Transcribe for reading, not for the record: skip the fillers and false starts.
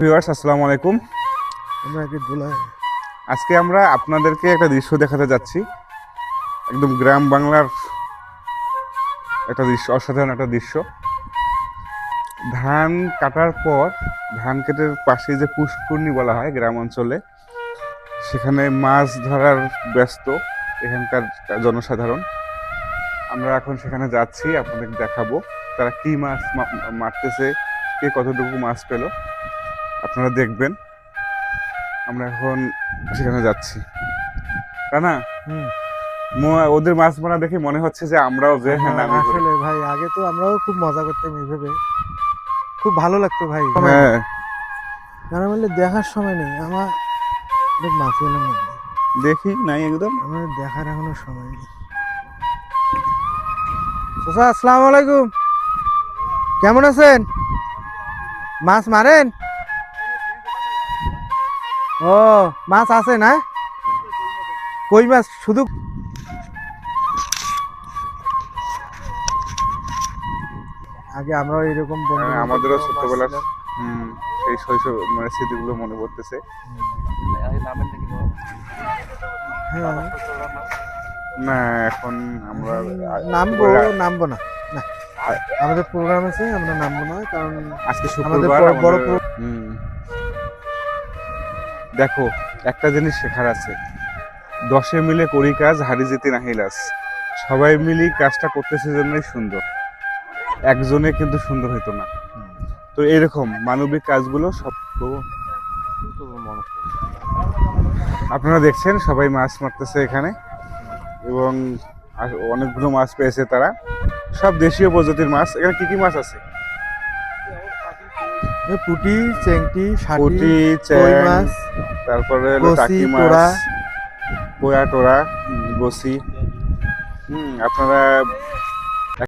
Viewers আসসালামু আলাইকুম। আজকে আমরা আপনাদেরকে একটা দৃশ্য দেখাতে যাচ্ছি, একদম গ্রাম বাংলার একটা দৃশ্য, অসাধারণ একটা দৃশ্য। ধান কাটার পর ধান কেটের পাশে যে পুষ্করণী বলা হয় গ্রাম অঞ্চলে, সেখানে মাছ ধরার ব্যস্ত এখানকার জনসাধারণ। আমরা এখন সেখানে যাচ্ছি, আপনাদের দেখাবো তারা কি মাছ মারতেছে, কে কতটুকু মাছ পেল, আপনারা দেখবেন। আমরা এখন সেখানে যাচ্ছি। রানা, ওদের মাছ মারা দেখে মনে হচ্ছে যে আমরাও যে আসলে ভাই আগে তো আমরাও খুব মজা করতাম এইভাবে, খুব ভালো লাগতো ভাই। হ্যাঁ, কারণ বললে দেখার সময় নেই আমার, মাছ এলাম দেখি নাই একদম। আমার দেখার এখনো সময় নেই। চাচা আসসালামু আলাইকুম, কেমন আছেন? মাছ মারেন? ও মাছ আছে না? কই মাছ শুধু? আগে আমরাও এরকম আমাদেরও ছোট্টবেলার সেই শৈশব মানে স্মৃতিগুলো মনে পড়তেছে। হ্যাঁ, না এখন আমরা নামবো না, না আমাদের প্রোগ্রাম আছে, আমরা নামবো না, কারণ আজকে শুক্রবার। বড় দেখো, একটা জিনিস শেখার আছে, 10 মিলে করি কাজ, হারি জিতি নাহি লাজ। সবাই মিলে কাজটা করতেছে জন্যই সুন্দর, একজনে কিন্তু সুন্দর হইতো না। তো এরকম মানবিক কাজগুলো সব আপনারা দেখছেন, সবাই মাছ মারতেছে এখানে, এবং অনেকগুলো মাছ পেয়েছে তারা, সব দেশীয় প্রজাতির মাছ। এখানে কি কি মাছ আছে? পুঁটি, চেংটি, পুঁটি, কই মাছ, তারপরে হলো টাকি তোরা, মাছ, পোয়া টোরা, বসি। আপনারা